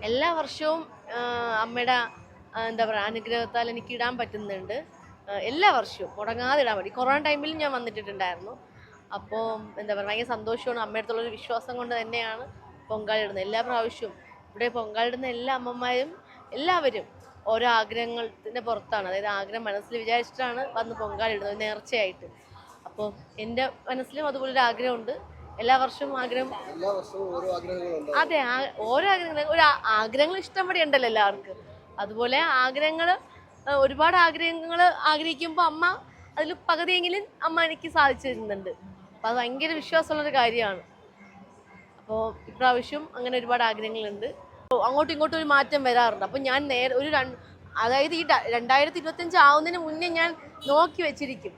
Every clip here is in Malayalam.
എല്ലാ വർഷവും അമ്മയുടെ എന്താ പറയുക അനുഗ്രഹത്താൽ എനിക്ക് ഇടാൻ പറ്റുന്നുണ്ട്. എല്ലാ വർഷവും മുടങ്ങാതെ ഇടാൻ പറ്റും. കൊറോണ ടൈമിൽ ഞാൻ വന്നിട്ടുണ്ടായിരുന്നു. അപ്പോൾ എന്താ പറയുക ഭയങ്കര സന്തോഷമാണ്. അമ്മയുടെ അടുത്തുള്ളൊരു വിശ്വാസം കൊണ്ട് തന്നെയാണ് പൊങ്കാലിടുന്നത്. എല്ലാ പ്രാവശ്യവും ഇവിടെ പൊങ്കാലിടുന്ന എല്ലാ അമ്മമാരും എല്ലാവരും ഓരോ ആഗ്രഹത്തിൻ്റെ പുറത്താണ്, അതായത് ആഗ്രഹം മനസ്സിൽ വിചാരിച്ചിട്ടാണ് വന്ന് പൊങ്കാലിടുന്നത് നേർച്ചയായിട്ട്. അപ്പോൾ എൻ്റെ മനസ്സിലും അതുപോലൊരു ആഗ്രഹമുണ്ട്. എല്ലാ വർഷവും ആഗ്രഹം, അതെ, ഓരോ ആഗ്രഹങ്ങൾ, ഒരു ആഗ്രഹങ്ങൾ ഇഷ്ടംപടി ഉണ്ടല്ലോ എല്ലാവർക്കും. അതുപോലെ ആഗ്രഹങ്ങൾ, ഒരുപാട് ആഗ്രഹങ്ങൾ ആഗ്രഹിക്കുമ്പോൾ അമ്മ അതിൽ പകുതിയെങ്കിലും അമ്മ എനിക്ക് സാധിച്ചു തരുന്നുണ്ട്. അപ്പം അത് ഭയങ്കര വിശ്വാസമുള്ളൊരു കാര്യമാണ്. അപ്പോൾ ഇപ്രാവശ്യം അങ്ങനെ ഒരുപാട് ആഗ്രഹങ്ങളുണ്ട്. അങ്ങോട്ടും ഇങ്ങോട്ടും ഒരു മാറ്റം വരാറുണ്ട്. അപ്പം ഞാൻ അതായത് ഈ 2025 ആവുന്നതിന് മുന്നേ ഞാൻ നോക്കി വെച്ചിരിക്കും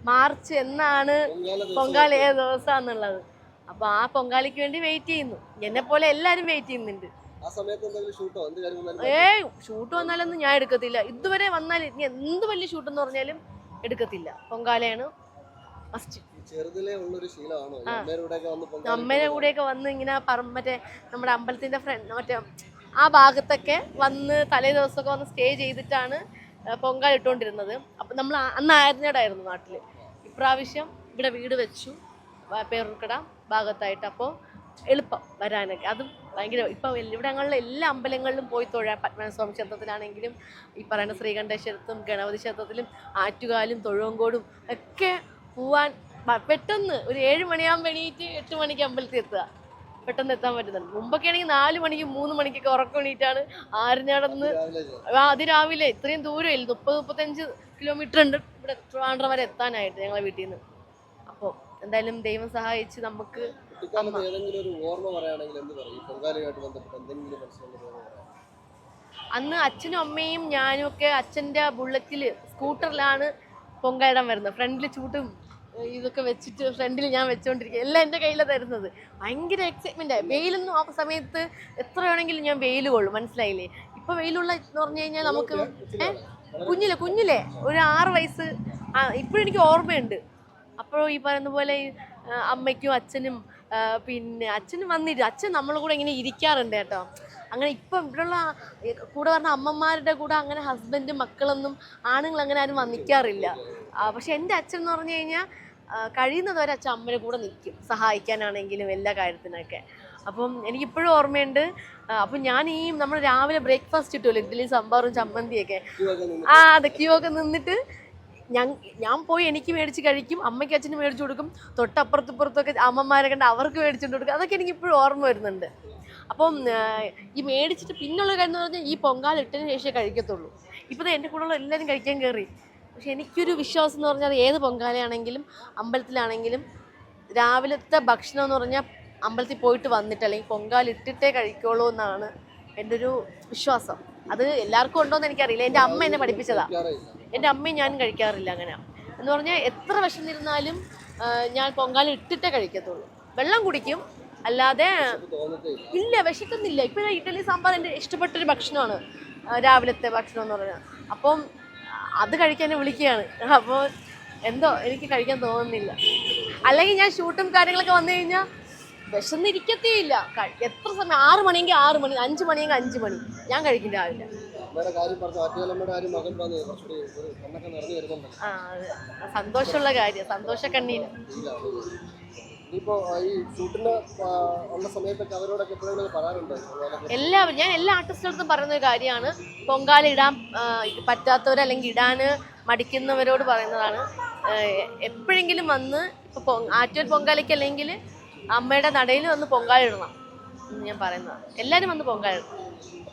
മാർച്ച് എന്നാണ് പൊങ്കാല ഏത് ദിവസമാണെന്നുള്ളത്. അപ്പൊ ആ പൊങ്കാലയ്ക്ക് വേണ്ടി വെയിറ്റ് ചെയ്യുന്നു. എന്നെ പോലെ എല്ലാരും വെയിറ്റ് ചെയ്യുന്നുണ്ട്. ഷൂട്ട് വന്നാലൊന്നും ഞാൻ എടുക്കത്തില്ല. ഇതുവരെ വന്നാൽ ഇനി എന്ത് വലിയ ഷൂട്ട് എന്ന് പറഞ്ഞാലും എടുക്കത്തില്ല. പൊങ്കാലയാണ് ഫസ്റ്റ്. അമ്മയുടെ കൂടെയൊക്കെ വന്ന് ഇങ്ങനെ മറ്റേ നമ്മുടെ അമ്പലത്തിന്റെ ഫ്രണ്ട് മറ്റേ ആ ഭാഗത്തൊക്കെ വന്ന് തലേ ദിവസമൊക്കെ വന്ന് സ്റ്റേ ചെയ്തിട്ടാണ് പൊങ്കാല ഇട്ടുകൊണ്ടിരുന്നത്. അപ്പം നമ്മൾ അന്ന് ആയിരുന്നേടായിരുന്നു നാട്ടില്. ഇപ്രാവശ്യം ഇവിടെ വീട് വെച്ചു പേരൂർക്കട ഭാഗത്തായിട്ട്. അപ്പോൾ എളുപ്പം വരാനൊക്കെ. അതും ഭയങ്കര ഇപ്പം ഇവിടങ്ങളിലെ എല്ലാ അമ്പലങ്ങളിലും പോയി തൊഴാൻ, പത്മനാഭസ്വാമി ക്ഷേത്രത്തിലാണെങ്കിലും ഈ പറയുന്ന ശ്രീകണ്ഠേശ്വരത്തും ഗണപതി ക്ഷേത്രത്തിലും ആറ്റുകാലും തൊഴുവങ്കോടും ഒക്കെ പോവാൻ പെട്ടെന്ന് ഒരു 7 മണിയാകുമ്പോൾ എണീറ്റ് 8 മണിക്ക് അമ്പലത്തിൽ എത്തുക, പെട്ടെന്ന് എത്താൻ പറ്റുന്നുണ്ട്. മുമ്പൊക്കെ ആണെങ്കിൽ 4 മണിക്കും 3 മണിക്കൊക്കെ ഉറക്കം എണീറ്റാണ് ആരിഞ്ഞാടന്ന് അതിരാവിലെ ഇത്രയും ദൂരമില്ല, 30-35 കിലോമീറ്റർ ഉണ്ട് ഇവിടെ ട്രിവാൻഡ്രം വരെ എത്താനായിട്ട് ഞങ്ങളെ വീട്ടിൽ നിന്ന്. അപ്പോൾ എന്തായാലും ദൈവം സഹായിച്ച് നമുക്ക് അന്ന് അച്ഛനും അമ്മയും ഞാനും ഒക്കെ അച്ഛൻ്റെ ബുള്ളറ്റിൽ സ്കൂട്ടറിലാണ് പൊങ്കാലിടാൻ വരുന്നത്. ഫ്രണ്ടിൽ ചൂട്ടും ഇതൊക്കെ വെച്ചിട്ട് ഫ്രണ്ടിൽ ഞാൻ വെച്ചുകൊണ്ടിരിക്കുക. എല്ലാം എൻ്റെ കയ്യിലാണ് തരുന്നത്. ഭയങ്കര എക്സൈറ്റ്മെൻറ്റായി. വെയിലൊന്നും ആ സമയത്ത് എത്ര വേണമെങ്കിലും ഞാൻ വെയിൽ കൊള്ളും, മനസ്സിലായില്ലേ? ഇപ്പോൾ വെയിലുള്ള എന്ന് പറഞ്ഞു കഴിഞ്ഞാൽ നമുക്ക് കുഞ്ഞിലെ ഒരു 6 വയസ്സ് ഇപ്പോഴും എനിക്ക് ഓർമ്മയുണ്ട്. അപ്പോൾ ഈ പറയുന്ന പോലെ അമ്മയ്ക്കും അച്ഛനും പിന്നെ അച്ഛനും വന്നിട്ട് അച്ഛൻ നമ്മളെ കൂടെ ഇങ്ങനെ ഇരിക്കാറുണ്ട് കേട്ടോ. അങ്ങനെ ഇപ്പം ഇവിടെയുള്ള കൂടെ പറഞ്ഞ അമ്മമാരുടെ കൂടെ അങ്ങനെ ഹസ്ബൻഡ് മക്കളൊന്നും ആണുങ്ങൾ അങ്ങനെ ആരും വന്നിക്കാറില്ല. പക്ഷെ എൻ്റെ അച്ഛൻ എന്ന് പറഞ്ഞു കഴിഞ്ഞാൽ കഴിയുന്നതുവരെ അച്ഛൻ അമ്മയുടെ കൂടെ നിൽക്കും, സഹായിക്കാനാണെങ്കിലും എല്ലാ കാര്യത്തിനൊക്കെ. അപ്പം എനിക്കിപ്പോഴും ഓർമ്മയുണ്ട്. അപ്പം ഞാൻ നമ്മൾ രാവിലെ ബ്രേക്ക്ഫാസ്റ്റ് കിട്ടുമല്ലോ, ഇഡ്ഡലി സാമ്പാറും ചമ്മന്തിയൊക്കെ, അതെ, ക്യൂ ഒക്കെ നിന്നിട്ട് ഞാൻ പോയി എനിക്ക് മേടിച്ച് കഴിക്കും, അമ്മയ്ക്ക് അച്ഛന് മേടിച്ചു കൊടുക്കും, തൊട്ടപ്പുറത്തുപ്പുറത്തൊക്കെ അമ്മമാരെ കണ്ട് അവർക്ക് മേടിച്ചുകൊണ്ട് കൊടുക്കും. അതൊക്കെ എനിക്കിപ്പോഴും ഓർമ്മ വരുന്നുണ്ട്. അപ്പം ഈ മേടിച്ചിട്ട് പിന്നുള്ള കാര്യം എന്ന് പറഞ്ഞാൽ ഈ പൊങ്കാല ഇട്ടതിന് ശേഷമേ കഴിക്കത്തുള്ളൂ. ഇപ്പോൾ എൻ്റെ കൂടെയുള്ള എല്ലാവരും കഴിക്കാൻ കയറി. പക്ഷെ എനിക്കൊരു വിശ്വാസം എന്ന് പറഞ്ഞാൽ ഏത് പൊങ്കാലയാണെങ്കിലും അമ്പലത്തിലാണെങ്കിലും രാവിലത്തെ ഭക്ഷണം എന്ന് പറഞ്ഞാൽ അമ്പലത്തിൽ പോയിട്ട് വന്നിട്ട് അല്ലെങ്കിൽ പൊങ്കാല ഇട്ടിട്ടേ കഴിക്കുള്ളൂ എന്നാണ് എൻ്റെ ഒരു വിശ്വാസം. അത് എല്ലാവർക്കും ഉണ്ടോയെന്ന് എനിക്കറിയില്ല. എൻ്റെ അമ്മ എന്നെ പഠിപ്പിച്ചതാണ്. എൻ്റെ അമ്മയും ഞാനും കഴിക്കാറില്ല അങ്ങനെ. എന്ന് പറഞ്ഞാൽ എത്ര വിശന്നിരുന്നാലും ഞാൻ പൊങ്കാല ഇട്ടിട്ടേ കഴിക്കത്തുള്ളൂ. വെള്ളം കുടിക്കും, അല്ലാതെ ഇല്ല, വിശക്കുന്നില്ല. ഇപ്പം ഇഡ്ഡലി സാമ്പാർ എൻ്റെ ഇഷ്ടപ്പെട്ടൊരു ഭക്ഷണമാണ്, രാവിലത്തെ ഭക്ഷണം എന്ന് പറഞ്ഞാൽ. അപ്പം അത് കഴിക്കാൻ വിളിക്കുകയാണ്. അപ്പോൾ എന്തോ എനിക്ക് കഴിക്കാൻ തോന്നുന്നില്ല. അല്ലെങ്കിൽ ഞാൻ ഷൂട്ടും കാര്യങ്ങളൊക്കെ വന്നു കഴിഞ്ഞാൽ വിശന്നിരിക്കത്തേ ഇല്ല. എത്ര സമയം, 6 മണിയെങ്കിൽ 6 മണി, 5 മണിയെങ്കിൽ 5 മണി ഞാൻ കഴിക്കും രാവിലെ. സന്തോഷമുള്ള കാര്യം, സന്തോഷക്കണ്ണീര്. ഞാൻ എല്ലാ ആർട്ടിസ്റ്റുകൾക്കും പറയുന്ന ഒരു കാര്യമാണ്, പൊങ്കാല ഇടാൻ പറ്റാത്തവർ അല്ലെങ്കിൽ ഇടാൻ മടിക്കുന്നവരോട് പറയുന്നതാണ്, എപ്പോഴെങ്കിലും വന്ന് ഇപ്പോൾ ആറ്റൂർ പൊങ്കാലയ്ക്ക് അല്ലെങ്കിൽ അമ്മയുടെ നടയിൽ വന്ന് പൊങ്കാല ഇടണം എന്ന് ഞാൻ പറയുന്നതാണ്. എല്ലാവരും വന്ന് പൊങ്കാല ഇടണം.